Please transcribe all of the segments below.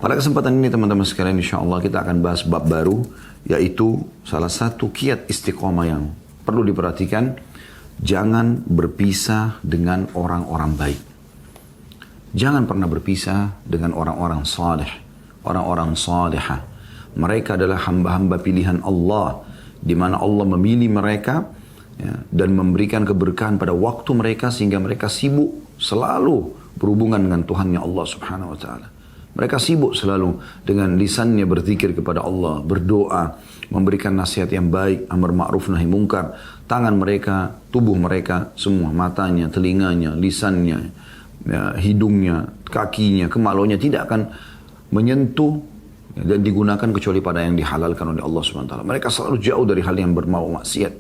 Pada kesempatan ini teman-teman sekalian, insya Allah kita akan bahas bab baru, yaitu salah satu kiat istiqomah yang perlu diperhatikan. Jangan berpisah dengan orang-orang baik. Jangan pernah berpisah dengan orang-orang saleh, orang-orang salihah. Mereka adalah hamba-hamba pilihan Allah, di mana Allah memilih mereka dan memberikan keberkahan pada waktu mereka sehingga mereka sibuk selalu berhubungan dengan Tuhannya Allah Subhanahu wa taala. Mereka sibuk selalu dengan lisannya berzikir kepada Allah, berdoa, memberikan nasihat yang baik, amar ma'ruf nahi mungkar. Tangan mereka, tubuh mereka, semua matanya, telinganya, lisannya, hidungnya, kakinya, kemaluannya tidak akan menyentuh dan digunakan kecuali pada yang dihalalkan oleh Allah Subhanahu wa taala. Mereka selalu jauh dari hal yang bermau maksiat.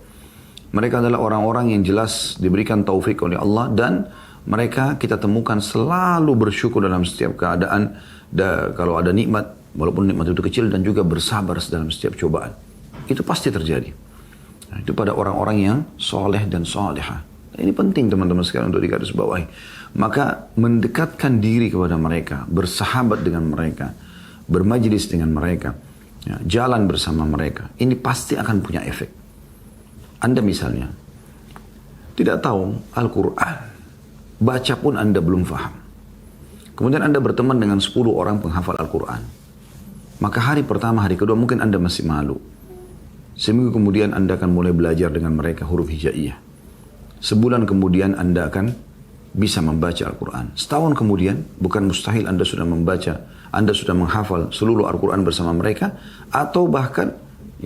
Mereka adalah orang-orang yang jelas diberikan taufik oleh Allah, dan mereka kita temukan selalu bersyukur dalam setiap keadaan. Kalau ada nikmat, walaupun nikmat itu kecil, dan juga bersabar dalam setiap cobaan. Itu pasti terjadi. Nah, itu pada orang-orang yang soleh dan solehah. Ini penting teman-teman sekalian untuk digarisbawahi. Maka mendekatkan diri kepada mereka, bersahabat dengan mereka, bermajlis dengan mereka, jalan bersama mereka. Ini pasti akan punya efek. Anda misalnya tidak tahu Al-Quran, baca pun Anda belum faham. Kemudian Anda berteman dengan 10 orang penghafal Al-Quran. Maka hari pertama, hari kedua mungkin Anda masih malu. Seminggu kemudian Anda akan mulai belajar dengan mereka huruf hijaiyah. Sebulan kemudian Anda akan bisa membaca Al-Quran. Setahun kemudian, bukan mustahil Anda sudah membaca, Anda sudah menghafal seluruh Al-Quran bersama mereka, atau bahkan,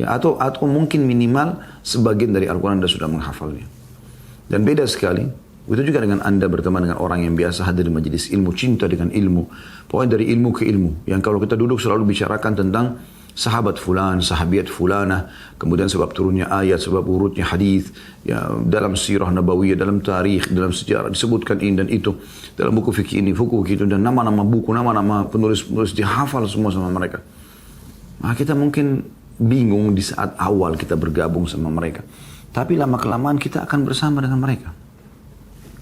atau mungkin minimal sebagian dari Al-Quran Anda sudah menghafalnya. Dan beda sekali. Itu juga dengan Anda berteman dengan orang yang biasa hadir di majelis ilmu, cinta dengan ilmu. Pokoknya dari ilmu ke ilmu. Yang kalau kita duduk selalu bicarakan tentang sahabat fulan, sahabiat fulanah, kemudian sebab turunnya ayat, sebab urutnya hadis, ya, dalam sirah nabawiyah, dalam tarikh, dalam sejarah disebutkan ini dan itu, dalam buku fikih ini, buku gitu, dan nama-nama buku, nama-nama penulis-penulis dihafal semua sama mereka. Nah, kita mungkin bingung di saat awal kita bergabung sama mereka. Tapi lama-kelamaan kita akan bersama dengan mereka.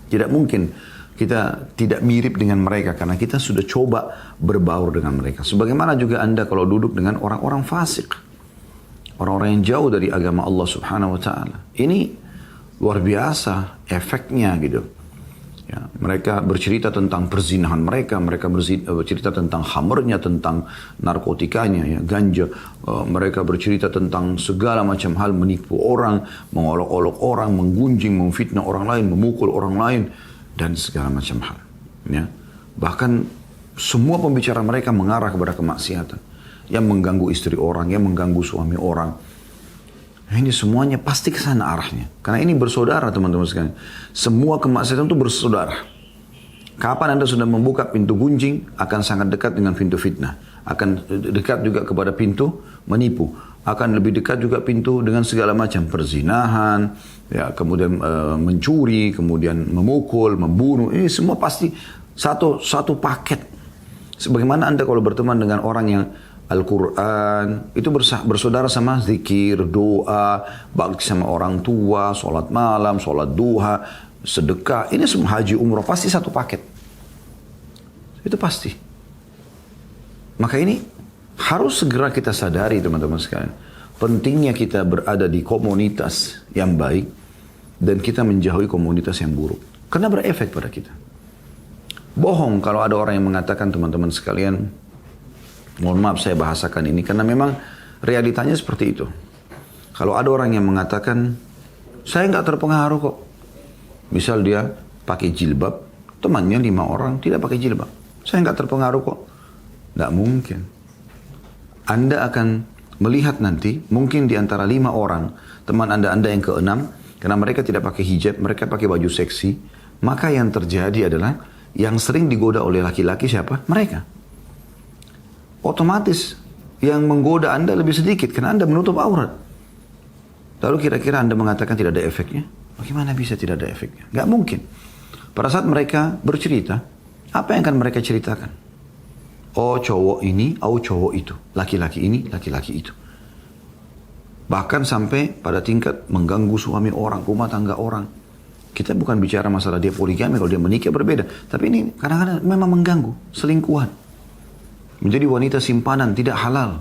Tidak mungkin kita tidak mirip dengan mereka karena kita sudah coba berbaur dengan mereka. Sebagaimana juga Anda kalau duduk dengan orang-orang fasik, orang-orang yang jauh dari agama Allah Subhanahu wa taala. Ini luar biasa efeknya gitu. Ya, mereka bercerita tentang perzinahan mereka bercerita tentang khamrnya, tentang narkotikanya, ya, ganja. Mereka bercerita tentang segala macam hal, menipu orang, mengolok-olok orang, menggunjing, memfitnah orang lain, memukul orang lain, dan segala macam hal. Ya. Bahkan semua pembicara mereka mengarah kepada kemaksiatan, yang mengganggu istri orang, yang mengganggu suami orang. Ini semuanya pasti ke sana arahnya. Karena ini bersaudara teman-teman sekalian. Semua kemaksiatan itu bersaudara. Kapan Anda sudah membuka pintu gunjing, akan sangat dekat dengan pintu fitnah. Akan dekat juga kepada pintu menipu. Akan lebih dekat juga pintu dengan segala macam perzinahan, ya, kemudian mencuri, kemudian memukul, membunuh. Ini semua pasti satu paket. Sebagaimana Anda kalau berteman dengan orang yang Al-Quran, itu bersaudara sama zikir, doa, bakti sama orang tua, sholat malam, sholat duha, sedekah. Ini semua haji, umrah, pasti satu paket. Itu pasti. Maka ini harus segera kita sadari teman-teman sekalian. Pentingnya kita berada di komunitas yang baik dan kita menjauhi komunitas yang buruk. Karena berefek pada kita. Bohong kalau ada orang yang mengatakan teman-teman sekalian, mohon maaf saya bahasakan ini karena memang realitanya seperti itu. Kalau ada orang yang mengatakan, saya nggak terpengaruh kok. Misal dia pakai jilbab, temannya 5 orang tidak pakai jilbab. Saya nggak terpengaruh kok. Nggak mungkin. Anda akan melihat nanti, mungkin di antara 5 orang, teman Anda yang ke-6, karena mereka tidak pakai hijab, mereka pakai baju seksi, maka yang terjadi adalah, yang sering digoda oleh laki-laki siapa? Mereka. Otomatis yang menggoda Anda lebih sedikit karena Anda menutup aurat. Lalu kira-kira Anda mengatakan tidak ada efeknya? Bagaimana bisa tidak ada efeknya? Gak mungkin. Pada saat mereka bercerita, apa yang akan mereka ceritakan? Oh cowok ini, oh cowok itu. Laki-laki ini, laki-laki itu. Bahkan sampai pada tingkat mengganggu suami orang, rumah tangga orang. Kita bukan bicara masalah dia poligami, kalau dia menikah berbeda. Tapi ini kadang-kadang memang mengganggu, selingkuhan. menjadi wanita simpanan, tidak halal.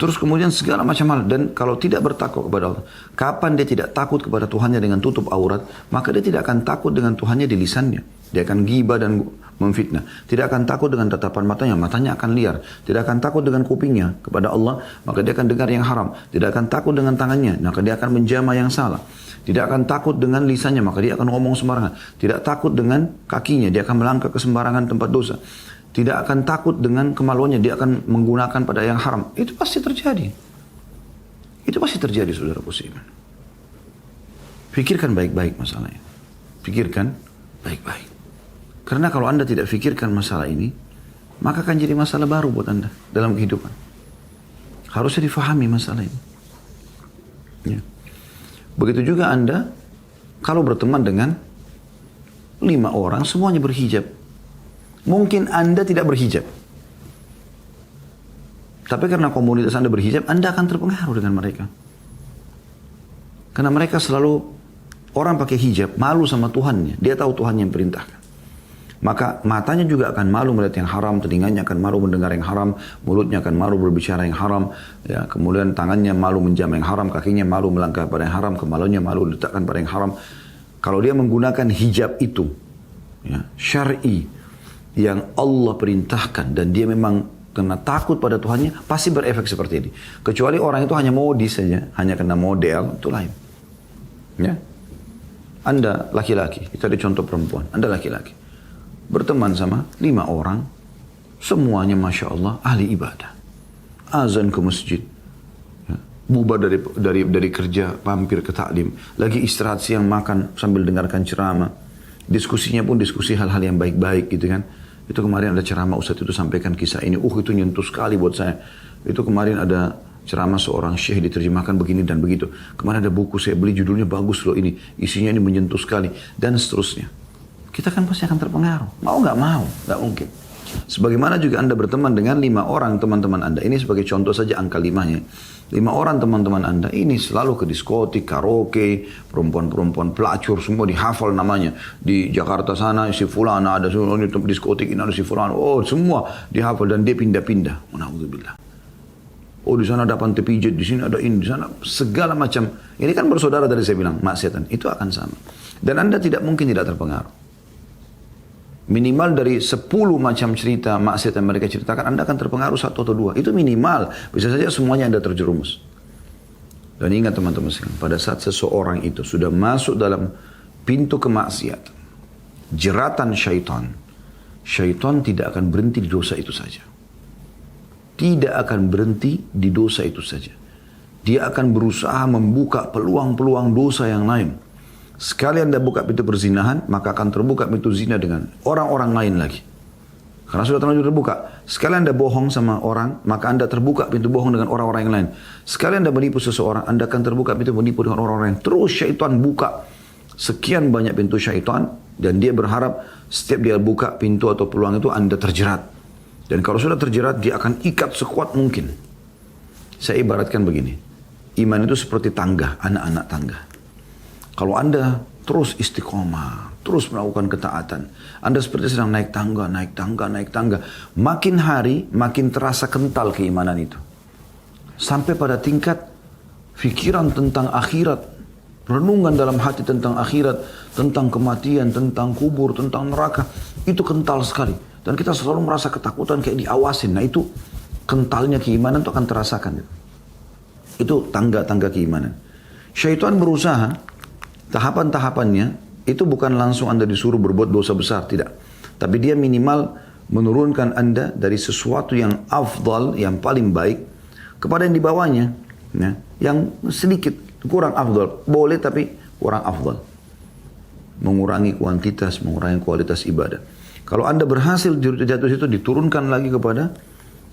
Terus kemudian segala macam hal. Dan kalau tidak bertakwa kepada Allah, kapan dia tidak takut kepada Tuhannya dengan tutup aurat, maka dia tidak akan takut dengan Tuhannya di lisannya. Dia akan ghibah dan memfitnah. Tidak akan takut dengan tatapan matanya, matanya akan liar. Tidak akan takut dengan kupingnya kepada Allah, maka dia akan dengar yang haram. Tidak akan takut dengan tangannya, maka dia akan menjamah yang salah. Tidak akan takut dengan lisannya, maka dia akan ngomong sembarangan. Tidak takut dengan kakinya, dia akan melangkah ke sembarangan tempat dosa. Tidak akan takut dengan kemaluannya, dia akan menggunakan pada yang haram. Itu pasti terjadi. Itu pasti terjadi, saudara muslimin. Pikirkan baik-baik masalah ini. Pikirkan baik-baik. Karena kalau Anda tidak pikirkan masalah ini, maka akan jadi masalah baru buat Anda dalam kehidupan. Harusnya difahami masalah ini. Ya. Begitu juga Anda, kalau berteman dengan 5 orang, semuanya berhijab. Mungkin Anda tidak berhijab. Tapi karena komunitas Anda berhijab, Anda akan terpengaruh dengan mereka. Karena mereka selalu, orang pakai hijab, malu sama Tuhannya. Dia tahu Tuhan yang perintahkan. Maka matanya juga akan malu melihat yang haram, telinganya akan malu mendengar yang haram, mulutnya akan malu berbicara yang haram, ya, kemudian tangannya malu menjamah yang haram, kakinya malu melangkah pada yang haram, kemaluannya malu letakkan pada yang haram. Kalau dia menggunakan hijab itu, ya, syar'i, yang Allah perintahkan, dan dia memang kena takut pada Tuhannya, pasti berefek seperti ini. Kecuali orang itu hanya modis saja, hanya kena model, itu lain. Ya, Anda laki-laki, kita ada contoh perempuan, Anda laki-laki, berteman sama 5 orang, semuanya Masya Allah ahli ibadah, azan ke masjid, ya, bubar dari kerja, mampir ke taklim, lagi istirahat siang makan sambil dengarkan ceramah, diskusinya pun diskusi hal-hal yang baik-baik gitu kan. Itu kemarin ada ceramah Ustadz itu sampaikan kisah ini, itu nyentuh sekali buat saya. Itu kemarin ada ceramah seorang syekh diterjemahkan begini dan begitu. Kemarin ada buku saya beli, judulnya bagus loh ini, isinya ini menyentuh sekali, dan seterusnya. Kita kan pasti akan terpengaruh, mau nggak mau, nggak mungkin. Sebagaimana juga Anda berteman dengan 5 orang teman-teman Anda, ini sebagai contoh saja angka 5-nya. 5 orang teman-teman Anda ini selalu ke diskotik, karaoke, perempuan-perempuan pelacur, semua dihafal namanya. Di Jakarta sana si fulana ada, di diskotik ini ada si fulana, oh semua dihafal, dan dia pindah-pindah. Alhamdulillah. Oh di sana ada pantai pijat, di sini ada ini, di sana segala macam. Ini kan bersaudara tadi saya bilang, maksiatan itu akan sama. Dan Anda tidak mungkin tidak terpengaruh. Minimal dari 10 macam cerita maksiat yang mereka ceritakan, Anda akan terpengaruh 1 atau 2. Itu minimal. Bisa saja semuanya Anda terjerumus. Dan ingat teman-teman sekalian, pada saat seseorang itu sudah masuk dalam pintu kemaksiatan, jeratan syaitan, syaitan tidak akan berhenti di dosa itu saja. Tidak akan berhenti di dosa itu saja. Dia akan berusaha membuka peluang-peluang dosa yang lain. Sekali Anda buka pintu perzinahan, maka akan terbuka pintu zina dengan orang-orang lain lagi. Karena sudah terlanjur terbuka. Sekali Anda bohong sama orang, maka Anda terbuka pintu bohong dengan orang-orang yang lain. Sekali Anda menipu seseorang, Anda akan terbuka pintu menipu dengan orang-orang lain. Terus syaitan buka sekian banyak pintu syaitan, dan dia berharap setiap dia buka pintu atau peluang itu Anda terjerat. Dan kalau sudah terjerat, dia akan ikat sekuat mungkin. Saya ibaratkan begini, iman itu seperti tangga, anak-anak tangga. Kalau Anda terus istiqomah, terus melakukan ketaatan, Anda seperti sedang naik tangga, naik tangga, naik tangga. Makin hari, makin terasa kental keimanan itu. Sampai pada tingkat pikiran tentang akhirat, renungan dalam hati tentang akhirat, tentang kematian, tentang kubur, tentang neraka, itu kental sekali. Dan kita selalu merasa ketakutan kayak diawasin. Nah itu kentalnya keimanan itu akan terasakan. Itu tangga-tangga keimanan. Syaitan berusaha, tahapan-tahapannya itu bukan langsung Anda disuruh berbuat dosa besar, tidak. Tapi dia minimal menurunkan Anda dari sesuatu yang afdal, yang paling baik, kepada yang di bawahnya, ya, yang sedikit kurang afdal. Boleh tapi kurang afdal. Mengurangi kuantitas, mengurangi kualitas ibadah. Kalau Anda berhasil jatuh situ, diturunkan lagi kepada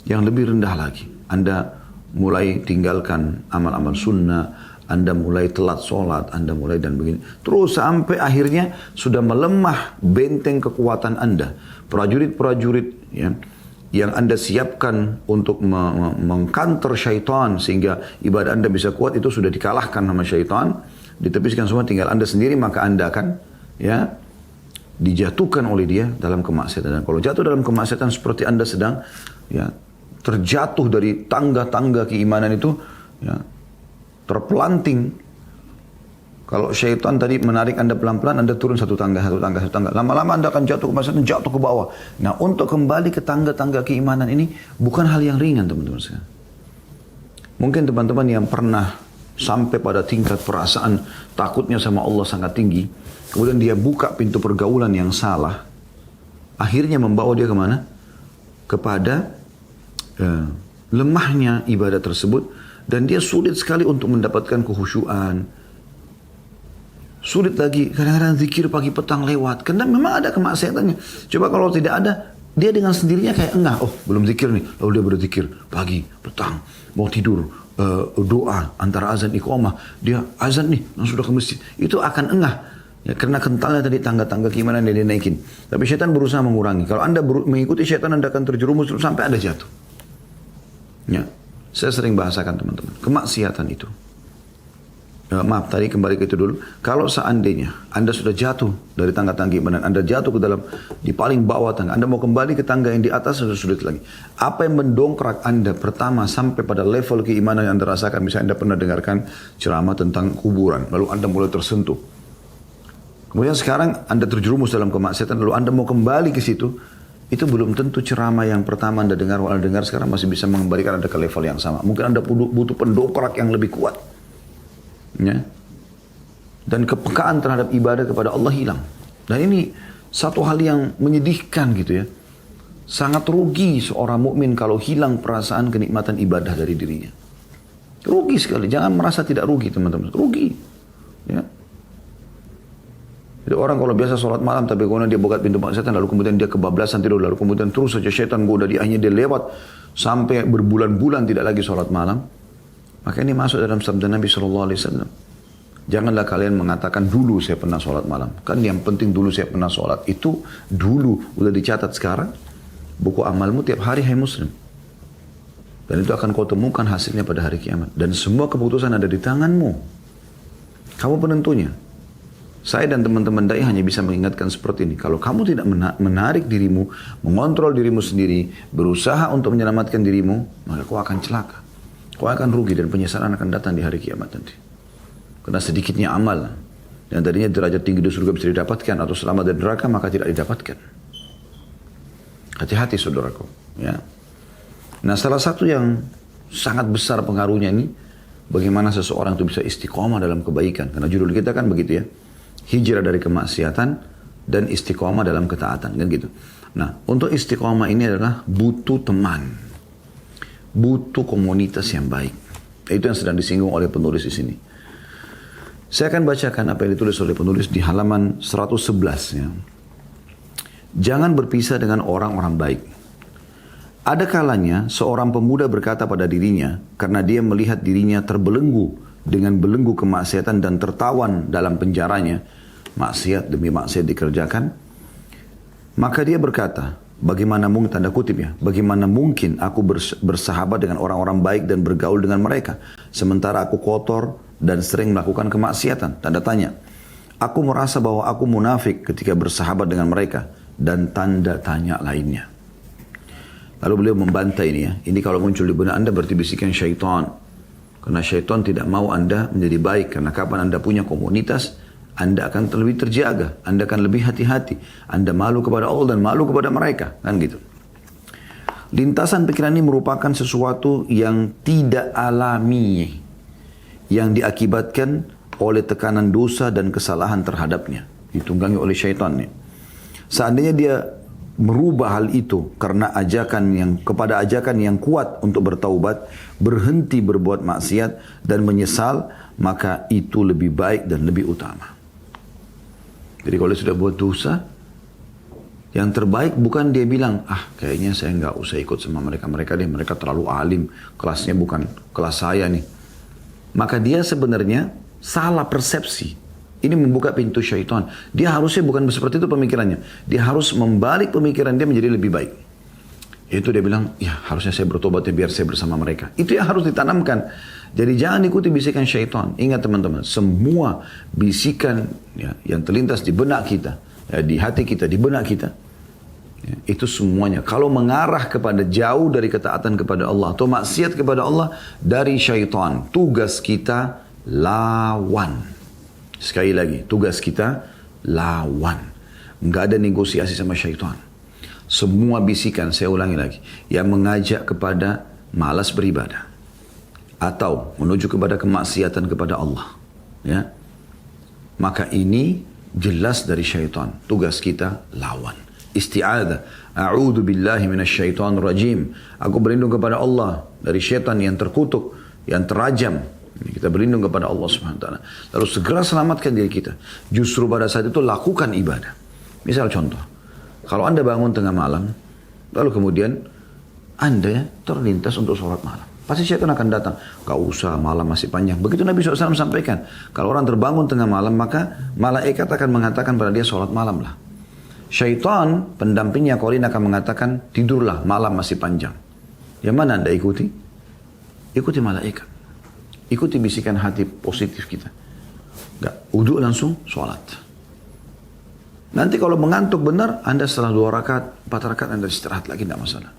yang lebih rendah lagi. Anda mulai tinggalkan amal-amal sunnah, Anda mulai telat sholat, Anda mulai dan begini. Terus sampai akhirnya sudah melemah benteng kekuatan Anda. Prajurit-prajurit ya, yang Anda siapkan untuk mengkanter syaitan sehingga ibadah Anda bisa kuat, itu sudah dikalahkan sama syaitan. Ditepiskan semua, tinggal Anda sendiri, maka Anda akan ya dijatuhkan oleh dia dalam kemaksiatan. Dan kalau jatuh dalam kemaksiatan seperti Anda sedang ya terjatuh dari tangga-tangga keimanan itu, ya, terpelanting. Kalau syaitan tadi menarik Anda pelan-pelan, Anda turun satu tangga. Lama-lama Anda akan jatuh ke kemaksiatan, jatuh ke bawah. Nah, untuk kembali ke tangga-tangga keimanan ini bukan hal yang ringan, teman-teman sekalian. Mungkin teman-teman yang pernah sampai pada tingkat perasaan takutnya sama Allah sangat tinggi, kemudian dia buka pintu pergaulan yang salah, akhirnya membawa dia kemana? Kepada lemahnya ibadah tersebut, dan dia sulit sekali untuk mendapatkan kekhusyuan. Sulit lagi, kadang-kadang zikir pagi petang lewat, karena memang ada kemaksiatannya. Coba kalau tidak ada, dia dengan sendirinya kayak enggak, oh belum zikir nih, lalu dia berzikir pagi, petang, mau tidur, doa antara azan iqamah, dia azan nih, langsung sudah ke masjid, itu akan engah. Ya, karena kentalnya tadi tangga-tangga keimanan yang dia naikin. Tapi syaitan berusaha mengurangi. Kalau Anda mengikuti syaitan, Anda akan terjerumus sampai Anda jatuh. Ya, saya sering bahasakan teman-teman, kemaksiatan itu. Maaf, tadi kembali ke itu dulu. Kalau seandainya Anda sudah jatuh dari tangga-tangga keimanan, Anda jatuh ke dalam di paling bawah tangga, Anda mau kembali ke tangga yang di atas sudah sulit lagi. Apa yang mendongkrak Anda pertama sampai pada level keimanan yang Anda rasakan? Misalnya Anda pernah dengarkan ceramah tentang kuburan, lalu Anda mulai tersentuh. Kemudian sekarang Anda terjerumus dalam kemaksiatan, lalu Anda mau kembali ke situ. Itu belum tentu ceramah yang pertama Anda dengar, sekarang masih bisa mengembalikan Anda ke level yang sama. Mungkin Anda butuh pendongkrak yang lebih kuat. Ya. Dan kepekaan terhadap ibadah kepada Allah hilang. Dan ini satu hal yang menyedihkan gitu ya. Sangat rugi seorang mukmin kalau hilang perasaan kenikmatan ibadah dari dirinya. Rugi sekali. Jangan merasa tidak rugi, teman-teman. Rugi. Ya. Jadi orang kalau biasa sholat malam tapi kemudian dia buka pintu maksiatan, lalu kemudian dia kebablasan tidur, lalu kemudian terus saja syaitan goda dia, akhirnya dia lewat sampai berbulan-bulan tidak lagi sholat malam. Maka ini masuk dalam sabda Nabi SAW. Janganlah kalian mengatakan dulu saya pernah sholat malam. Kan yang penting dulu saya pernah sholat. Itu dulu udah dicatat sekarang. Buku amalmu tiap hari, hai muslim. Dan itu akan kau temukan hasilnya pada hari kiamat. Dan semua keputusan ada di tanganmu. Kamu penentunya. Saya dan teman-teman dai hanya bisa mengingatkan seperti ini. Kalau kamu tidak menarik dirimu, mengontrol dirimu sendiri, berusaha untuk menyelamatkan dirimu, maka kau akan celaka. Kau akan rugi dan penyesalan akan datang di hari kiamat nanti. Karena sedikitnya amal yang tadinya derajat tinggi di surga bisa didapatkan atau selamat dari neraka, maka tidak didapatkan. Hati-hati saudaraku. Ya. Nah, salah satu yang sangat besar pengaruhnya ini, bagaimana seseorang itu bisa istiqomah dalam kebaikan. Karena judul kita kan begitu ya. Hijrah dari kemaksiatan dan istiqomah dalam ketaatan. Kan gitu. Nah, untuk istiqomah ini adalah butuh teman. Butuh komunitas yang baik. Itu yang sedang disinggung oleh penulis di sini. Saya akan bacakan apa yang ditulis oleh penulis di halaman 111. Ya. Jangan berpisah dengan orang-orang baik. Ada kalanya seorang pemuda berkata pada dirinya, karena dia melihat dirinya terbelenggu dengan belenggu kemaksiatan dan tertawan dalam penjaranya, maksiat demi maksiat dikerjakan, maka dia berkata, bagaimana mungkin, tanda kutip ya, bagaimana mungkin aku bersahabat dengan orang-orang baik dan bergaul dengan mereka, sementara aku kotor dan sering melakukan kemaksiatan, tanda tanya. Aku merasa bahwa aku munafik ketika bersahabat dengan mereka, dan tanda tanya lainnya. Lalu beliau membantah ini ya, ini kalau muncul di benak Anda berarti bisikan syaitan. Karena syaitan tidak mau Anda menjadi baik, karena kapan Anda punya komunitas, Anda akan lebih terjaga, Anda akan lebih hati-hati, Anda malu kepada Allah dan malu kepada mereka, kan gitu. Lintasan pikiran ini merupakan sesuatu yang tidak alami, yang diakibatkan oleh tekanan dosa dan kesalahan terhadapnya, ditunggangi oleh syaitan. Seandainya dia merubah hal itu karena kepada ajakan yang kuat untuk bertaubat, berhenti berbuat maksiat dan menyesal, maka itu lebih baik dan lebih utama. Jadi kalau dia sudah buat dosa, yang terbaik bukan dia bilang, kayaknya saya nggak usah ikut sama mereka deh, mereka terlalu alim, kelasnya bukan kelas saya nih. Maka dia sebenarnya salah persepsi. Ini membuka pintu syaitan. Dia harusnya bukan seperti itu pemikirannya. Dia harus membalik pemikiran dia menjadi lebih baik. Itu dia bilang, ya harusnya saya bertobat ya biar saya bersama mereka. Itu yang harus ditanamkan. Jadi jangan ikuti bisikan syaitan. Ingat teman-teman, semua bisikan ya, yang terlintas di benak kita, di hati kita, di benak kita. Ya, itu semuanya. Kalau mengarah kepada jauh dari ketaatan kepada Allah atau maksiat kepada Allah dari syaitan, tugas kita lawan. Sekali lagi, tugas kita lawan. Enggak ada negosiasi sama syaitan. Semua bisikan, saya ulangi lagi, yang mengajak kepada malas beribadah atau menuju kepada kemaksiatan kepada Allah, ya, maka ini jelas dari syaitan. Tugas kita lawan. Isti'adzah. A'udzu billahi minasyaitonir rajim. Aku berlindung kepada Allah dari syaitan yang terkutuk, yang terajam. Kita berlindung kepada Allah Subhanahu wa taala. Lalu segera selamatkan diri kita. Justru pada saat itu lakukan ibadah. Misal contoh, kalau Anda bangun tengah malam, lalu kemudian Anda terlintas untuk sholat malam, pasti syaitan akan datang. Gak usah, malam masih panjang. Begitu Nabi SAW sampaikan, kalau orang terbangun tengah malam, maka malaikat akan mengatakan pada dia sholat malam lah. Syaitan, pendampingnya Qarin akan mengatakan, tidurlah, malam masih panjang. Yang mana Anda ikuti? Ikuti malaikat. Ikuti bisikan hati positif kita. Enggak, uduk langsung sholat. Nanti kalau mengantuk benar, Anda setelah 2 rakaat, 4 rakaat, Anda istirahat lagi, tidak masalah.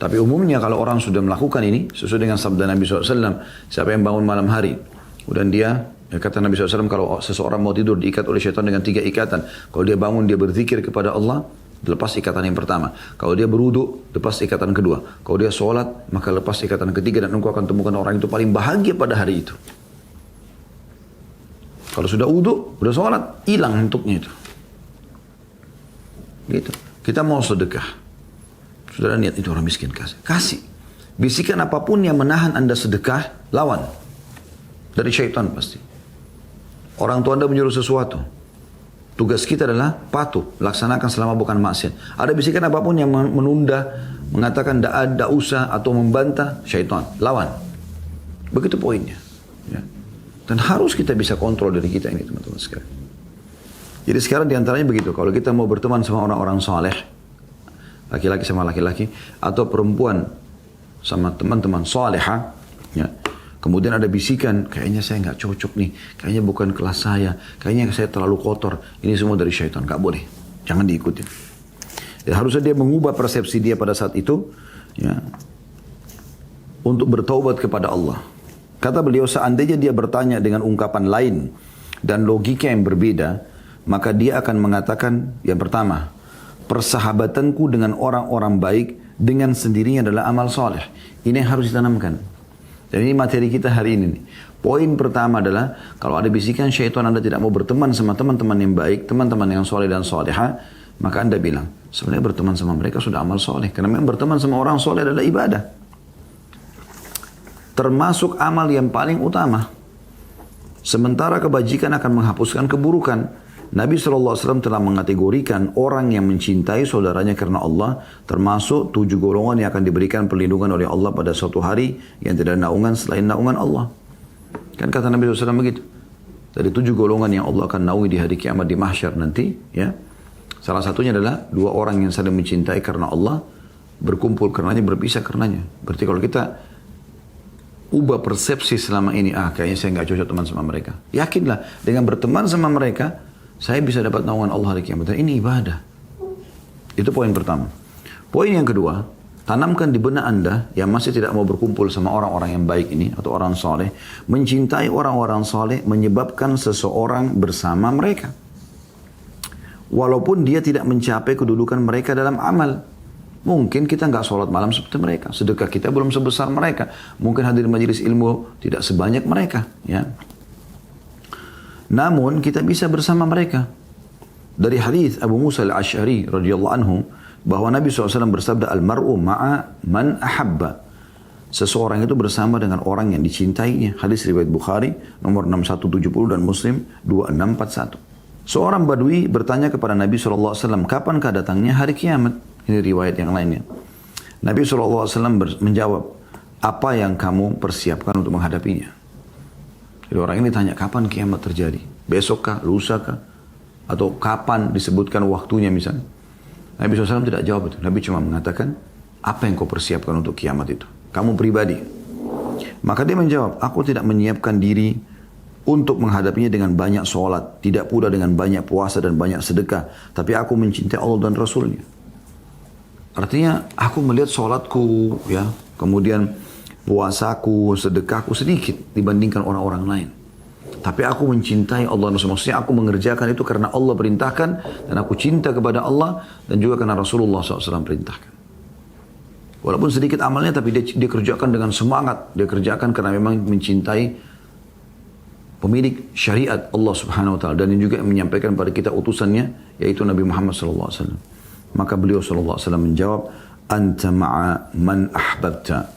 Tapi umumnya kalau orang sudah melakukan ini, sesuai dengan sabda Nabi SAW, siapa yang bangun malam hari, kemudian dia, kata Nabi SAW, kalau seseorang mau tidur diikat oleh syaitan dengan 3 ikatan. Kalau dia bangun, dia berzikir kepada Allah, lepas ikatan yang pertama. Kalau dia berwudu, lepas ikatan kedua. Kalau dia sholat, maka lepas ikatan ketiga, dan engkau akan temukan orang itu paling bahagia pada hari itu. Kalau sudah wudu, sudah sholat, hilang untuknya itu. Gitu. Kita mau sedekah. Saudara niat itu orang miskin, kasih. Bisikan apapun yang menahan Anda sedekah, lawan. Dari syaitan pasti. Orang tua Anda menyuruh sesuatu, tugas kita adalah patuh, laksanakan selama bukan maksiat. Ada bisikan apapun yang menunda, mengatakan tidak usah atau membantah, syaitan, lawan. Begitu poinnya. Ya. Dan harus kita bisa kontrol diri kita ini, teman-teman sekalian. Jadi sekarang diantaranya begitu, kalau kita mau berteman sama orang-orang saleh, laki-laki sama laki-laki, atau perempuan sama teman-teman salehah, ya. Kemudian ada bisikan, kayaknya saya nggak cocok nih, kayaknya bukan kelas saya, kayaknya saya terlalu kotor. Ini semua dari syaitan, nggak boleh, jangan diikuti. Dan harusnya dia mengubah persepsi dia pada saat itu, ya, untuk bertaubat kepada Allah. Kata beliau, seandainya dia bertanya dengan ungkapan lain dan logika yang berbeda, maka dia akan mengatakan yang pertama, persahabatanku dengan orang-orang baik dengan sendirinya adalah amal soleh. Ini yang harus ditanamkan. Dan ini materi kita hari ini. Poin pertama adalah, kalau ada bisikan syaitan Anda tidak mau berteman sama teman-teman yang baik, teman-teman yang soleh dan soleha, maka Anda bilang, sebenarnya berteman sama mereka sudah amal soleh. Karena memang berteman sama orang soleh adalah ibadah. Termasuk amal yang paling utama. Sementara kebajikan akan menghapuskan keburukan. Nabi SAW telah mengategorikan orang yang mencintai saudaranya karena Allah, termasuk 7 golongan yang akan diberikan perlindungan oleh Allah pada suatu hari yang tidak ada naungan selain naungan Allah. Kan kata Nabi SAW begitu. Dari 7 golongan yang Allah akan naungi di hari kiamat di mahsyar nanti, ya. Salah satunya adalah 2 orang yang saling mencintai karena Allah, berkumpul karenanya, berpisah karenanya. Berarti kalau kita ubah persepsi selama ini, kayaknya saya nggak cocok teman sama mereka. Yakinlah, dengan berteman sama mereka, saya bisa dapat naungan Allah hari kiamat. Dan ini ibadah. Itu poin pertama. Poin yang kedua, tanamkan di benak Anda yang masih tidak mau berkumpul sama orang-orang yang baik ini atau orang soleh, mencintai orang-orang soleh menyebabkan seseorang bersama mereka. Walaupun dia tidak mencapai kedudukan mereka dalam amal. Mungkin kita nggak sholat malam seperti mereka. Sedekah kita belum sebesar mereka. Mungkin hadir majelis ilmu tidak sebanyak mereka. Ya. Namun kita bisa bersama mereka. Dari hadis Abu Musa al-Ash'ari radhiyallahu anhu, bahwa Nabi SAW bersabda, al-mar'u ma'a man ahabba. Seseorang itu bersama dengan orang yang dicintainya. Hadis riwayat Bukhari nomor 6170 dan Muslim 2641. Seorang badui bertanya kepada Nabi SAW, kapankah datangnya hari kiamat? Ini riwayat yang lainnya. Nabi SAW menjawab, apa yang kamu persiapkan untuk menghadapinya? Jadi orang ini tanya, kapan kiamat terjadi? Besokkah? Lusakah? Atau kapan disebutkan waktunya misalnya? Nabi SAW tidak jawab itu. Nabi cuma mengatakan, apa yang kau persiapkan untuk kiamat itu? Kamu pribadi. Maka dia menjawab, aku tidak menyiapkan diri untuk menghadapinya dengan banyak sholat, tidak pula dengan banyak puasa dan banyak sedekah, tapi aku mencintai Allah dan Rasulnya. Artinya aku melihat sholatku, ya, kemudian puasaku, sedekahku sedikit dibandingkan orang-orang lain. Tapi aku mencintai Allah dan Rasul. Maksudnya aku mengerjakan itu karena Allah perintahkan, dan aku cinta kepada Allah dan juga karena Rasulullah SAW perintahkan. Walaupun sedikit amalnya, tapi dia kerjakan dengan semangat. Dia kerjakan karena memang mencintai pemilik syariat Allah Subhanahu Wa Taala, dan juga menyampaikan pada kita utusannya, yaitu Nabi Muhammad SAW. Maka beliau SAW menjawab, anta ma'a man ahbabta.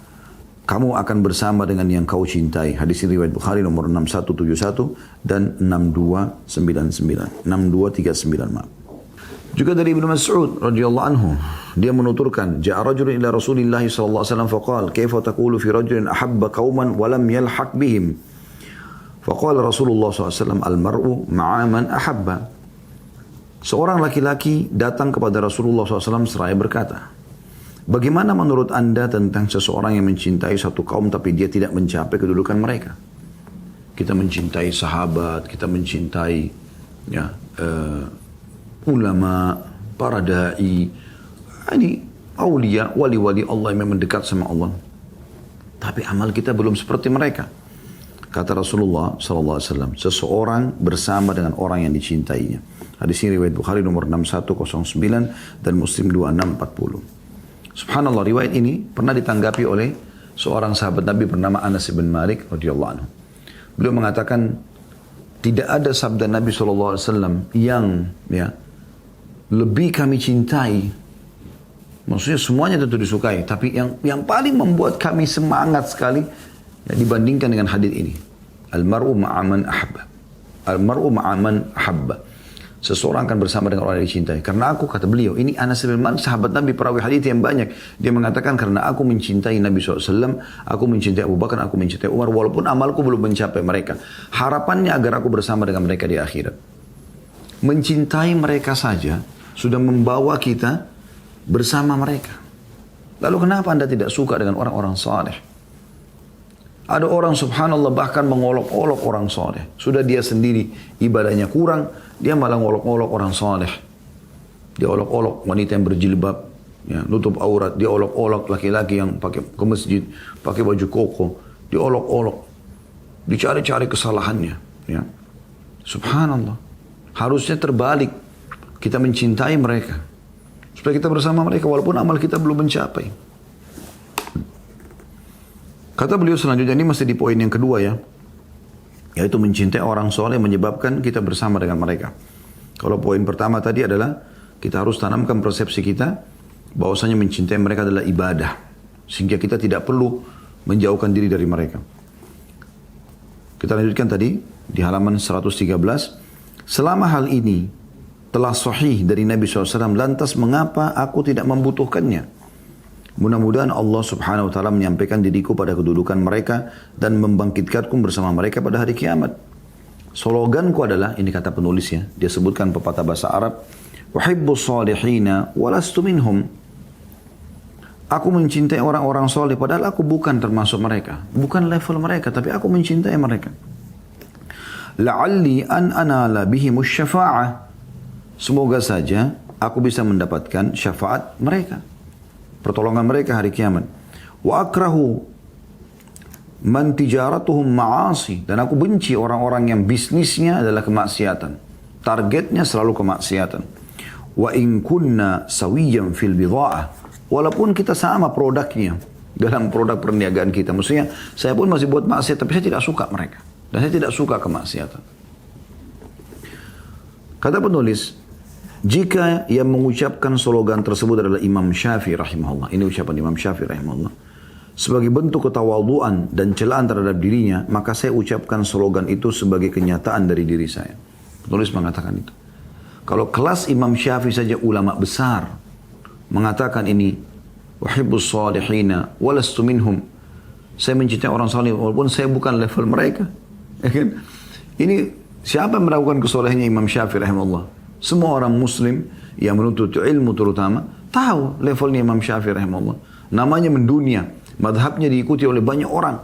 Kamu akan bersama dengan yang kau cintai. Hadis riwayat Bukhari nomor 6171 dan 6299. 6239, maaf. Juga dari Ibnu Mas'ud radhiyallahu anhu, dia menuturkan, ja'a rajulun ila Rasulillah sallallahu alaihi wasallam faqala, "Kaifa taqulu fi rajulin ahabba qauman wa lam yalhaq bihim?" Faqala Rasulullah sallallahu alaihi wasallam, "Al-mar'u ma'a man ahabba." Seorang laki-laki datang kepada Rasulullah SAW seraya berkata, bagaimana menurut anda tentang seseorang yang mencintai satu kaum tapi dia tidak mencapai kedudukan mereka? Kita mencintai sahabat, kita mencintai ya, ulama, para da'i, ini aulia, wali-wali Allah yang memang dekat sama Allah. Tapi amal kita belum seperti mereka. Kata Rasulullah SAW, seseorang bersama dengan orang yang dicintainya. Hadis ini riwayat Bukhari nomor 6109 dan Muslim 2640. Subhanallah, riwayat ini pernah ditanggapi oleh seorang sahabat Nabi bernama Anas bin Malik radhiyallahu anhu. Beliau mengatakan, tidak ada sabda Nabi SAW yang ya lebih kami cintai. Maksudnya semuanya tentu disukai, tapi yang paling membuat kami semangat sekali ya, dibandingkan dengan hadis ini. Al-mar'u ma'aman ahabba. Al-mar'u ma'aman ahabba. Seseorang akan bersama dengan orang yang dicintai. Karena aku, kata beliau, ini Anas bin Malik, sahabat Nabi, perawi hadis yang banyak. Dia mengatakan, karena aku mencintai Nabi SAW, aku mencintai Abu Bakar, aku mencintai Umar, walaupun amalku belum mencapai mereka. Harapannya agar aku bersama dengan mereka di akhirat. Mencintai mereka saja sudah membawa kita bersama mereka. Lalu kenapa anda tidak suka dengan orang-orang saleh? Ada orang subhanallah bahkan mengolok-olok orang saleh. Sudah dia sendiri ibadahnya kurang, dia malah ngolok-olok orang saleh. Dia olok-olok wanita yang berjilbab, ya, nutup aurat. Dia olok-olok laki-laki yang pakai ke masjid, pakai baju koko. Dia olok-olok. Dicari-cari kesalahannya. Ya. Subhanallah. Harusnya terbalik. Kita mencintai mereka. Supaya kita bersama mereka walaupun amal kita belum mencapai. Kata beliau selanjutnya, ini masih di poin yang kedua ya. Yaitu mencintai orang soleh menyebabkan kita bersama dengan mereka. Kalau poin pertama tadi adalah kita harus tanamkan persepsi kita bahwasanya mencintai mereka adalah ibadah. Sehingga kita tidak perlu menjauhkan diri dari mereka. Kita lanjutkan tadi di halaman 113. Selama hal ini telah sahih dari Nabi SAW, lantas mengapa aku tidak membutuhkannya? Mudah-mudahan Allah Subhanahu Wa Taala menyampaikan diriku pada kedudukan mereka dan membangkitkanku bersama mereka pada hari kiamat. Sloganku adalah, ini kata penulisnya, dia sebutkan pepatah bahasa Arab, uhibbus salihina walastu minhum. Aku mencintai orang-orang soleh padahal aku bukan termasuk mereka, bukan level mereka, tapi aku mencintai mereka. La'alli an anala bihimus syafa'ah. Semoga saja aku bisa mendapatkan syafaat mereka, pertolongan mereka hari kiamat. Wa akrahu man tijaratuhum ma'asi. Dan aku benci orang-orang yang bisnisnya adalah kemaksiatan. Targetnya selalu kemaksiatan. Wa in kunna sawiyan fil bidha'ah. Walaupun kita sama produknya dalam produk perniagaan kita. Maksudnya saya pun masih buat maksiat, tapi saya tidak suka mereka. Dan saya tidak suka kemaksiatan. Kata penulis, jika yang mengucapkan slogan tersebut adalah Imam Syafi'i rahimahullah. Ini ucapan Imam Syafi'i rahimahullah. Sebagai bentuk ketawaduan dan celaan terhadap dirinya, maka saya ucapkan slogan itu sebagai kenyataan dari diri saya. Penulis mengatakan itu. Kalau kelas Imam Syafi'i saja ulama besar mengatakan ini, wahibbus salihina walastu minhum. Saya mencintai orang salih walaupun saya bukan level mereka. Ya kan? Ini siapa yang melakukan kesolehannya Imam Syafi'i rahimahullah? Semua orang muslim yang menuntut ilmu terutama tahu levelnya Imam Syafi'i rahimahullah. Namanya mendunia, madhabnya diikuti oleh banyak orang.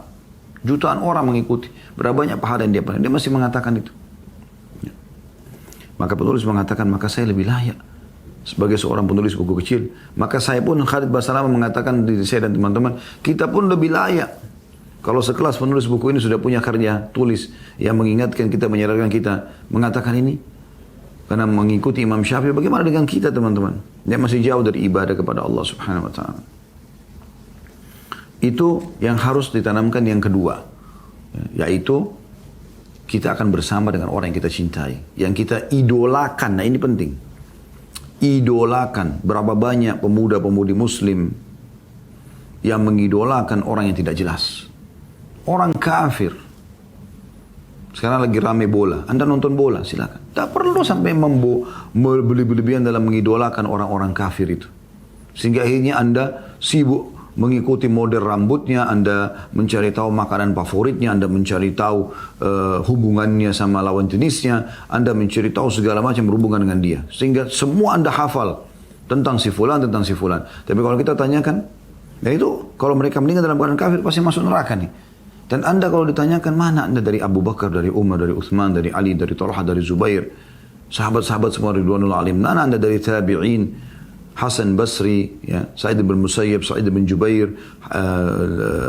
Jutaan orang mengikuti. Berapa banyak pahala yang dia punya. Dia masih mengatakan itu. Maka penulis mengatakan, maka saya lebih layak sebagai seorang penulis buku kecil. Maka saya pun, Khalid Basalamah mengatakan diri saya dan teman-teman, kita pun lebih layak. Kalau sekelas penulis buku ini sudah punya karya tulis yang mengingatkan kita, menyadarkan kita, mengatakan ini, karena mengikuti Imam Syafi'i, bagaimana dengan kita teman-teman? Dia masih jauh dari ibadah kepada Allah Subhanahu Wa Taala. Itu yang harus ditanamkan yang kedua, yaitu kita akan bersama dengan orang yang kita cintai, yang kita idolakan. Nah ini penting, idolakan. Berapa banyak pemuda-pemudi Muslim yang mengidolakan orang yang tidak jelas, orang kafir. Sekarang lagi rame bola, Anda nonton bola silakan. Tak perlu sampai berlebihan dalam mengidolakan orang-orang kafir itu, sehingga akhirnya Anda sibuk mengikuti model rambutnya, Anda mencari tahu makanan favoritnya, Anda mencari tahu hubungannya sama lawan jenisnya, Anda mencari tahu segala macam berhubungan dengan dia. Sehingga semua Anda hafal tentang si fulan, tentang si fulan. Tapi kalau kita tanyakan, ya itu kalau mereka meninggal dalam keadaan kafir pasti masuk neraka nih. Dan Anda kalau ditanyakan, mana Anda dari Abu Bakar, dari Umar, dari Uthman, dari Ali, dari Talha, dari Zubair, sahabat-sahabat semua ridwanul alim. Mana Anda dari tabi'in, Hasan Basri, ya, Sa'id bin Musayyib, Sa'id bin Jubair,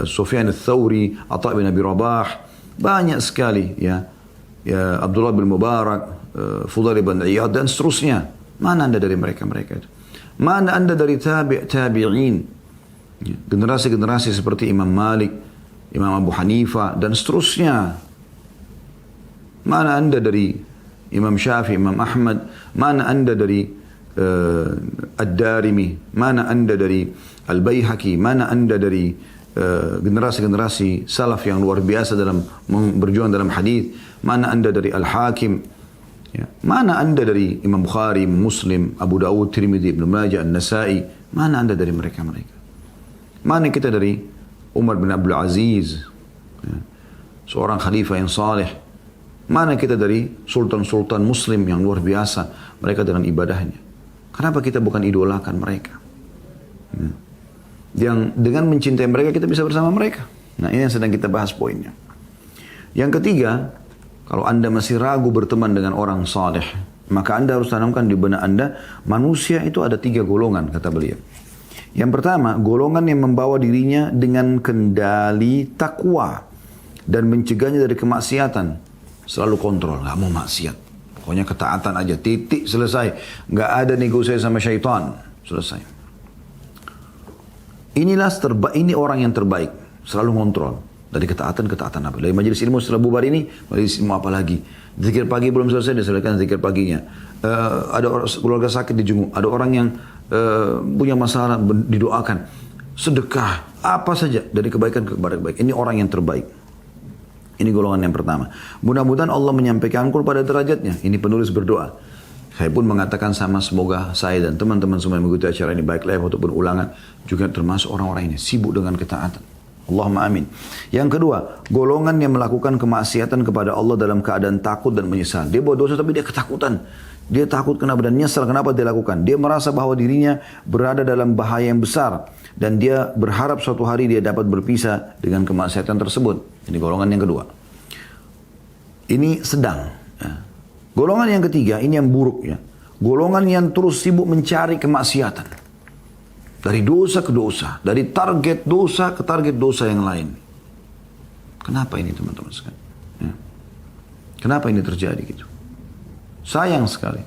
Sufyan al-Thawri, Atha bin Abi Rabah, banyak sekali, ya, Abdullah bin Mubarak, Fudail bin Iyad, dan seterusnya. Mana Anda dari mereka-mereka itu? Mana Anda dari tabi'in, ya, generasi-generasi seperti Imam Malik, Imam Abu Hanifah, dan seterusnya. Mana Anda dari Imam Syafi'i, Imam Ahmad? Mana Anda dari Ad-Darimi, mana Anda dari Al-Baihaqi, mana Anda dari generasi-generasi salaf yang luar biasa dalam berjuang dalam hadis, mana Anda dari Al-Hakim, ya, mana Anda dari Imam Bukhari, Muslim, Abu Dawud, Tirmidzi, Ibn Majah, An-Nasai, mana Anda dari mereka-mereka? Mana kita dari Umar bin Abdul Aziz, ya, seorang khalifah yang saleh? Mana kita dari sultan-sultan Muslim yang luar biasa mereka dalam ibadahnya? Kenapa kita bukan idolakan mereka? Yang dengan mencintai mereka kita bisa bersama mereka. Nah ini yang sedang kita bahas poinnya. Yang ketiga, kalau Anda masih ragu berteman dengan orang saleh, maka Anda harus tanamkan di benak Anda, manusia itu ada 3 golongan, kata beliau. Yang pertama, golongan yang membawa dirinya dengan kendali takwa dan mencegahnya dari kemaksiatan. Selalu kontrol, nggak mau maksiat. Pokoknya ketaatan aja, titik, selesai. Nggak ada negosiasi sama syaitan, selesai. Ini orang yang terbaik, selalu kontrol. Dari ketaatan apa? Dari majelis ilmu setelah bubar ini, majelis ilmu apa lagi? Zikir pagi belum selesai, diselesaikan zikir paginya. Ada orang keluarga sakit dijenguk, ada orang yang punya masalah didoakan. Sedekah, apa saja dari kebaikan kepada kebaikan. Ini orang yang terbaik. Ini golongan yang pertama. Mudah-mudahan Allah menyampaikanku pada derajatnya. Ini penulis berdoa. Saya pun mengatakan sama, semoga saya dan teman-teman semua yang mengikuti acara ini, baik live ataupun ulangan, juga termasuk orang-orang ini sibuk dengan ketaatan. Allahumma amin. Yang kedua, golongan yang melakukan kemaksiatan kepada Allah dalam keadaan takut dan menyesal. Dia buat dosa tapi dia ketakutan. Dia takut kenapa dan nyesal kenapa dia lakukan. Dia merasa bahwa dirinya berada dalam bahaya yang besar. Dan dia berharap suatu hari dia dapat berpisah dengan kemaksiatan tersebut. Ini golongan yang kedua. Ini sedang. Ya. Golongan yang ketiga, ini yang buruk. Ya. Golongan yang terus sibuk mencari kemaksiatan. Dari dosa ke dosa. Dari target dosa ke target dosa yang lain. Kenapa ini teman-teman sekalian? Ya. Kenapa ini terjadi gitu? Sayang sekali.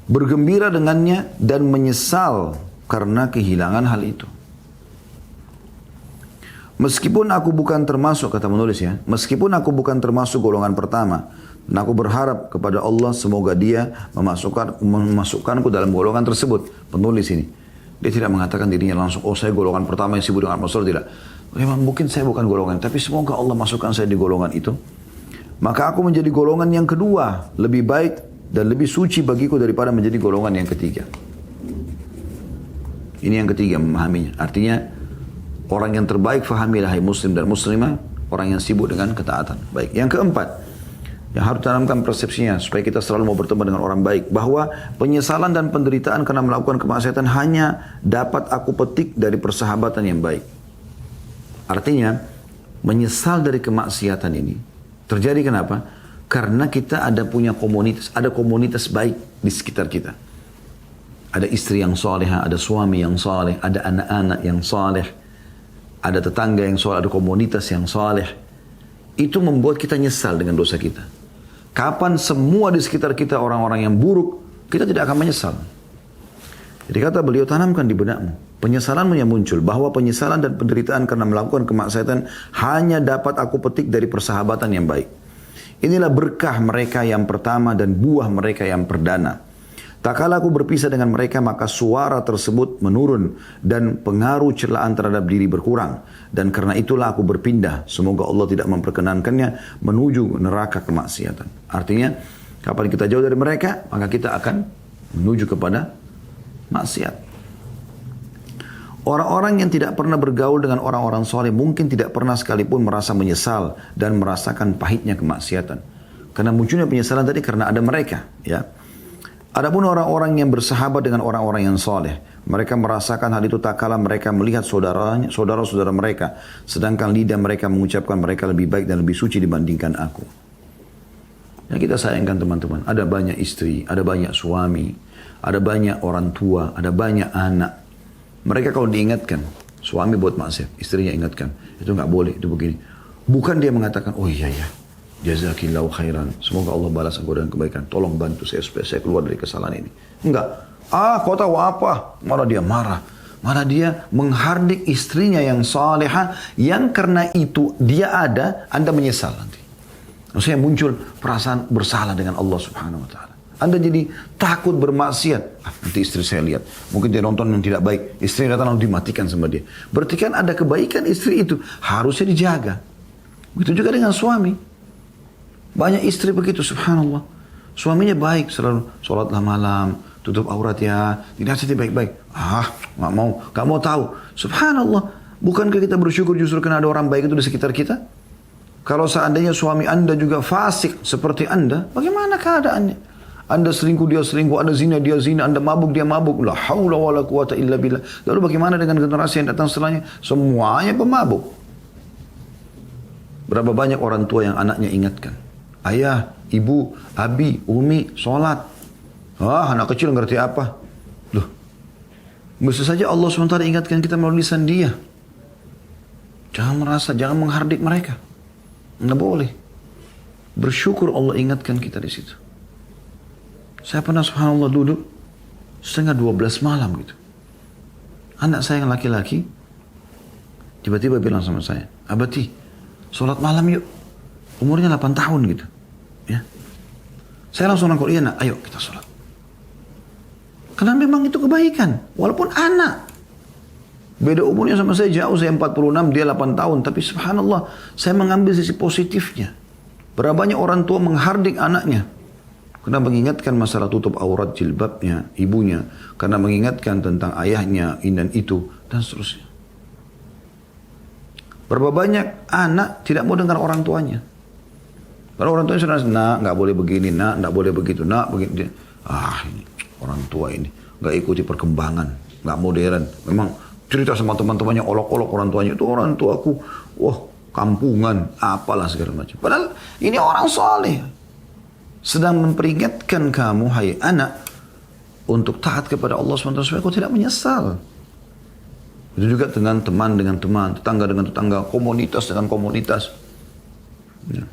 Bergembira dengannya dan menyesal karena kehilangan hal itu. Meskipun aku bukan termasuk, kata menulis ya, meskipun aku bukan termasuk golongan pertama, dan aku berharap kepada Allah semoga dia memasukkanku dalam golongan tersebut. Penulis ini, dia tidak mengatakan dirinya langsung, oh saya golongan pertama yang sibuk dengan masalah, tidak. Memang mungkin saya bukan golongan, tapi semoga Allah masukkan saya di golongan itu. Maka aku menjadi golongan yang kedua, lebih baik dan lebih suci bagiku daripada menjadi golongan yang ketiga. Ini yang ketiga memahaminya. Artinya, orang yang terbaik fahamilah hai muslim dan muslimah, orang yang sibuk dengan ketaatan. Baik. Yang keempat, yang harus tanamkan persepsinya supaya kita selalu mau bertemu dengan orang baik, bahwa penyesalan dan penderitaan karena melakukan kemaksiatan hanya dapat aku petik dari persahabatan yang baik. Artinya, menyesal dari kemaksiatan ini terjadi kenapa? Karena kita ada komunitas baik di sekitar kita. Ada istri yang salehah, ada suami yang saleh, ada anak-anak yang saleh, ada tetangga yang saleh, ada komunitas yang saleh. Itu membuat kita nyesal dengan dosa kita. Kapan semua di sekitar kita orang-orang yang buruk, kita tidak akan menyesal. Jadi kata beliau, tanamkan di benakmu penyesalanmu yang muncul, bahwa penyesalan dan penderitaan karena melakukan kemaksiatan hanya dapat aku petik dari persahabatan yang baik. Inilah berkah mereka yang pertama dan buah mereka yang perdana. Tak kala aku berpisah dengan mereka, maka suara tersebut menurun dan pengaruh celaan terhadap diri berkurang. Dan karena itulah aku berpindah. Semoga Allah tidak memperkenankannya menuju neraka kemaksiatan. Artinya, kapan kita jauh dari mereka, maka kita akan menuju kepada maksiat. Orang-orang yang tidak pernah bergaul dengan orang-orang soleh mungkin tidak pernah sekalipun merasa menyesal dan merasakan pahitnya kemaksiatan. Karena munculnya penyesalan tadi karena ada mereka, ya. Adapun orang-orang yang bersahabat dengan orang-orang yang soleh, mereka merasakan hal itu tak kala mereka melihat saudara-saudara mereka, sedangkan lidah mereka mengucapkan mereka lebih baik dan lebih suci dibandingkan aku. Yang kita sayangkan teman-teman, ada banyak istri, ada banyak suami, ada banyak orang tua, ada banyak anak. Mereka kalau diingatkan, suami buat maksiat, istrinya ingatkan, itu nggak boleh, itu begini. Bukan dia mengatakan, oh iya ya, jazakillahu khairan, semoga Allah balas aku dengan kebaikan, tolong bantu saya supaya saya keluar dari kesalahan ini. Enggak, kau tahu apa? Malah dia marah. Malah dia menghardik istrinya yang salehah, yang karena itu dia ada, Anda menyesal nanti. Maksudnya muncul perasaan bersalah dengan Allah subhanahu wa ta'ala. Anda jadi takut bermaksiat. Nanti istri saya lihat. Mungkin dia nonton yang tidak baik. Istri datang lalu dimatikan sama dia. Berarti kan ada kebaikan istri itu. Harusnya dijaga. Begitu juga dengan suami. Banyak istri begitu, subhanallah. Suaminya baik, selalu sholatlah malam, tutup aurat ya, dinasihati baik-baik. Gak mau tahu. Subhanallah. Bukankah kita bersyukur justru karena ada orang baik itu di sekitar kita? Kalau seandainya suami Anda juga fasik seperti Anda, bagaimana keadaannya? Anda selingkuh, dia selingkuh, Anda zina, dia zina, Anda mabuk, dia mabuk. La haula wa la quwata illa billah. Lalu bagaimana dengan generasi yang datang setelahnya? Semuanya pemabuk. Berapa banyak orang tua yang anaknya ingatkan. Ayah, ibu, abi, umi, sholat. Anak kecil ngerti apa? Loh, mesti saja Allah SWT ingatkan kita melalui lisan dia. Jangan merasa, jangan menghardik mereka. Nggak boleh. Bersyukur Allah ingatkan kita di situ. Saya pernah subhanallah duduk 11:30 malam gitu. Anak saya yang laki-laki tiba-tiba bilang sama saya, Abati, sholat malam yuk. Umurnya 8 tahun gitu. Ya. Saya langsung nangkut, iya nak, ayo kita sholat. Karena memang itu kebaikan. Walaupun anak. Beda umurnya sama saya jauh, saya 46, dia 8 tahun. Tapi subhanallah, saya mengambil sisi positifnya. Berapa banyak orang tua menghardik anaknya. Karena mengingatkan masalah tutup aurat jilbabnya, ibunya. Karena mengingatkan tentang ayahnya, ini dan itu, dan seterusnya. Berapa banyak anak tidak mau dengar orang tuanya. Kalau orang tuanya sudah, nak, nggak boleh begini, nak, nggak boleh begitu, nak, begini. Ini orang tua ini, nggak ikuti perkembangan, nggak modern. Memang cerita sama teman-temannya, olok-olok orang tuanya, itu orang tuaku, wah, kampungan, apalah segala macam. Padahal ini orang soleh. Sedang memperingatkan kamu, hai anak, untuk taat kepada Allah SWT supaya kau tidak menyesal. Itu juga dengan teman, tetangga dengan tetangga, komunitas dengan komunitas. Ya.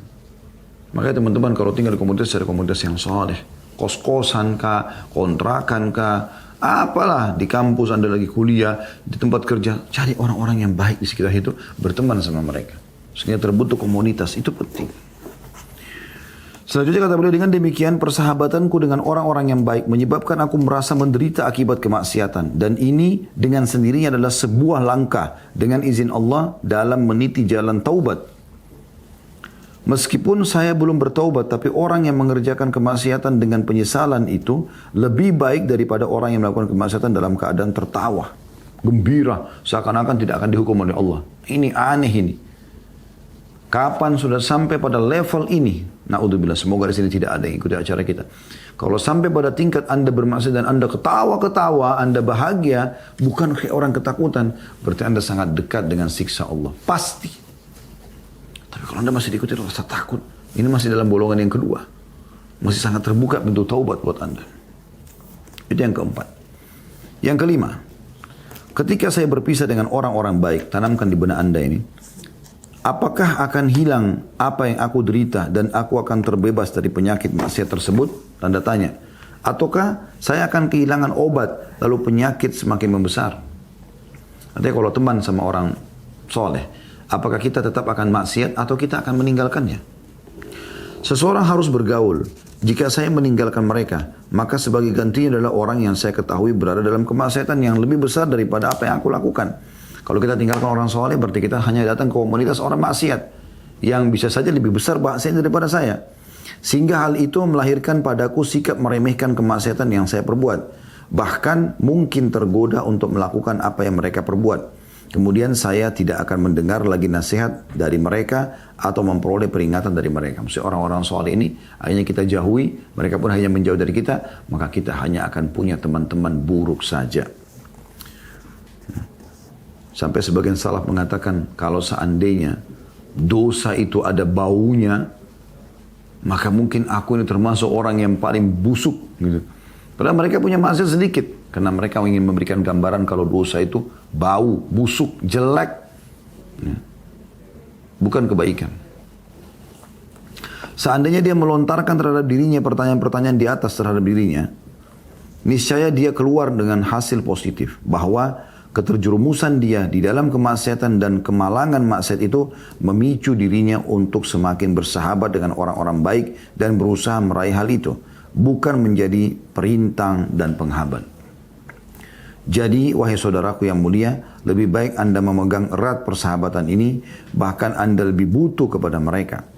Makanya teman-teman kalau tinggal di komunitas, ada komunitas yang soleh. Kos-kosan kah, kontrakan kah, apalah, di kampus Anda lagi kuliah, di tempat kerja, cari orang-orang yang baik di sekitar itu, berteman sama mereka. Sehingga terbentuk komunitas, itu penting. Selanjutnya kata beliau, dengan demikian persahabatanku dengan orang-orang yang baik menyebabkan aku merasa menderita akibat kemaksiatan. Dan ini dengan sendirinya adalah sebuah langkah dengan izin Allah dalam meniti jalan taubat. Meskipun saya belum bertaubat, tapi orang yang mengerjakan kemaksiatan dengan penyesalan itu lebih baik daripada orang yang melakukan kemaksiatan dalam keadaan tertawa, gembira, seakan-akan tidak akan dihukum oleh Allah. Ini aneh ini. Kapan sudah sampai pada level ini? Na'udzubillah, semoga di sini tidak ada yang ikuti acara kita. Kalau sampai pada tingkat Anda bermaksiat dan Anda ketawa-ketawa, Anda bahagia, bukan kayak orang ketakutan, berarti Anda sangat dekat dengan siksa Allah. Pasti. Tapi kalau Anda masih diikuti rasa takut, ini masih dalam golongan yang kedua. Masih sangat terbuka pintu taubat buat Anda. Itu yang keempat. Yang kelima, ketika saya berpisah dengan orang-orang baik, tanamkan di benak Anda ini, apakah akan hilang apa yang aku derita dan aku akan terbebas dari penyakit maksiat tersebut? Tanda tanya. Ataukah saya akan kehilangan obat lalu penyakit semakin membesar? Artinya kalau teman sama orang soleh, apakah kita tetap akan maksiat atau kita akan meninggalkannya? Seseorang harus bergaul. Jika saya meninggalkan mereka, maka sebagai gantinya adalah orang yang saya ketahui berada dalam kemaksiatan yang lebih besar daripada apa yang aku lakukan. Kalau kita tinggalkan orang soleh, berarti kita hanya datang ke komunitas orang maksiat yang bisa saja lebih besar maksiatnya daripada saya. Sehingga hal itu melahirkan padaku sikap meremehkan kemaksiatan yang saya perbuat. Bahkan mungkin tergoda untuk melakukan apa yang mereka perbuat. Kemudian saya tidak akan mendengar lagi nasihat dari mereka atau memperoleh peringatan dari mereka. Maksudnya orang-orang soleh ini hanya kita jauhi, mereka pun hanya menjauh dari kita, maka kita hanya akan punya teman-teman buruk saja. Sampai sebagian salaf mengatakan kalau seandainya dosa itu ada baunya, maka mungkin aku ini termasuk orang yang paling busuk gitu. Padahal mereka punya maksiat sedikit. Karena mereka ingin memberikan gambaran kalau dosa itu bau, busuk, jelek. Ya. Bukan kebaikan. Seandainya dia melontarkan terhadap dirinya pertanyaan-pertanyaan di atas terhadap dirinya, niscaya dia keluar dengan hasil positif. Bahwa keterjerumusan dia di dalam kemaksiatan dan kemalangan maksiat itu memicu dirinya untuk semakin bersahabat dengan orang-orang baik dan berusaha meraih hal itu. Bukan menjadi perintang dan penghabat. Jadi, wahai saudaraku yang mulia, lebih baik Anda memegang erat persahabatan ini, bahkan Anda lebih butuh kepada mereka.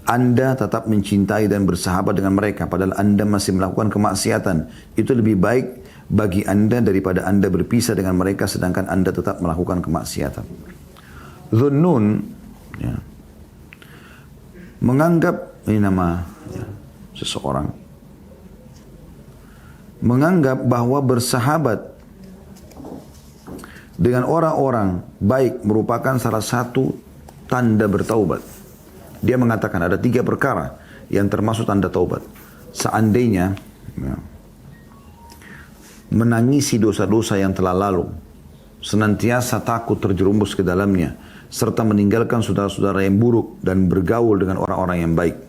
Anda tetap mencintai dan bersahabat dengan mereka, padahal Anda masih melakukan kemaksiatan. Itu lebih baik bagi Anda daripada Anda berpisah dengan mereka, sedangkan Anda tetap melakukan kemaksiatan. Dhunnun, ya, menganggap, ini nama ya, seseorang, menganggap bahwa bersahabat dengan orang-orang baik merupakan salah satu tanda bertaubat. Dia mengatakan ada 3 perkara yang termasuk tanda taubat. Seandainya ya, menangisi dosa-dosa yang telah lalu, senantiasa takut terjerumus ke dalamnya, serta meninggalkan saudara-saudara yang buruk dan bergaul dengan orang-orang yang baik.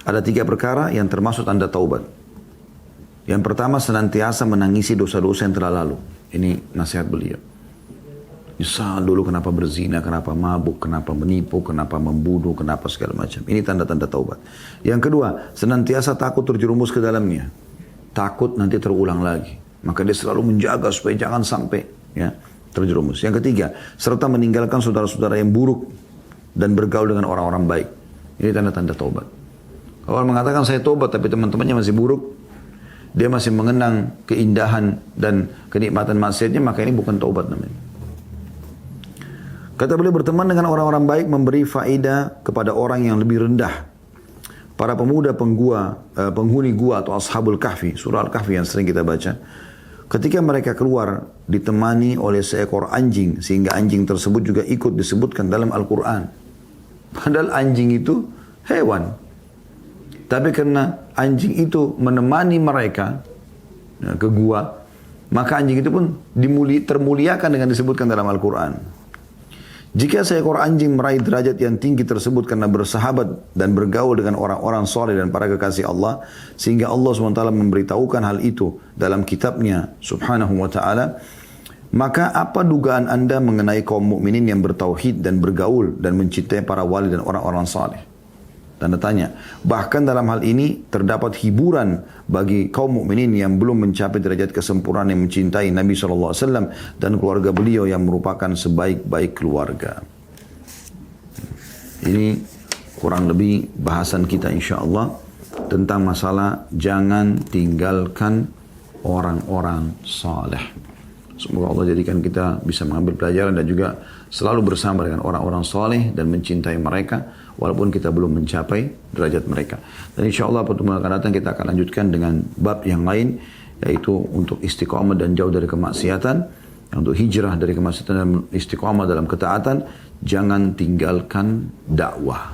Ada 3 perkara yang termasuk tanda taubat. Yang pertama, senantiasa menangisi dosa-dosa yang telah lalu. Ini nasihat beliau. Nyesal dulu kenapa berzina, kenapa mabuk, kenapa menipu, kenapa membunuh, kenapa segala macam. Ini tanda-tanda taubat. Yang kedua, senantiasa takut terjerumus ke dalamnya. Takut nanti terulang lagi. Maka dia selalu menjaga supaya jangan sampai ya, terjerumus. Yang ketiga, serta meninggalkan saudara-saudara yang buruk dan bergaul dengan orang-orang baik. Ini tanda-tanda taubat. Kalau orang mengatakan saya taubat tapi teman-temannya masih buruk, dia masih mengenang keindahan dan kenikmatan maksiatnya, maka ini bukan taubat namanya. Kata beliau, berteman dengan orang-orang baik memberi faedah kepada orang yang lebih rendah. Para pemuda penghuni gua atau Ashabul Kahfi, surah Al-Kahfi yang sering kita baca. Ketika mereka keluar ditemani oleh seekor anjing, sehingga anjing tersebut juga ikut disebutkan dalam Al-Quran. Padahal anjing itu hewan. Tapi karena anjing itu menemani mereka ya, ke gua, maka anjing itu pun termuliakan dengan disebutkan dalam Al-Quran. Jika seekor anjing meraih derajat yang tinggi tersebut karena bersahabat dan bergaul dengan orang-orang soleh dan para kekasih Allah, sehingga Allah SWT memberitahukan hal itu dalam kitabnya subhanahu wa ta'ala, maka apa dugaan Anda mengenai kaum mukminin yang bertauhid dan bergaul dan mencintai para wali dan orang-orang saleh? Tanda tanya. Bahkan dalam hal ini terdapat hiburan bagi kaum mukminin yang belum mencapai derajat kesempurnaan yang mencintai Nabi SAW dan keluarga beliau yang merupakan sebaik-baik keluarga. Ini kurang lebih bahasan kita insyaAllah tentang masalah jangan tinggalkan orang-orang saleh. Semoga Allah jadikan kita bisa mengambil pelajaran dan juga selalu bersama dengan orang-orang saleh dan mencintai mereka walaupun kita belum mencapai derajat mereka. Dan insya Allah pertemuan akan datang kita akan lanjutkan dengan bab yang lain, yaitu untuk istiqamah dan jauh dari kemaksiatan. untuk hijrah dari kemaksiatan dan istiqamah dalam ketaatan, jangan tinggalkan dakwah.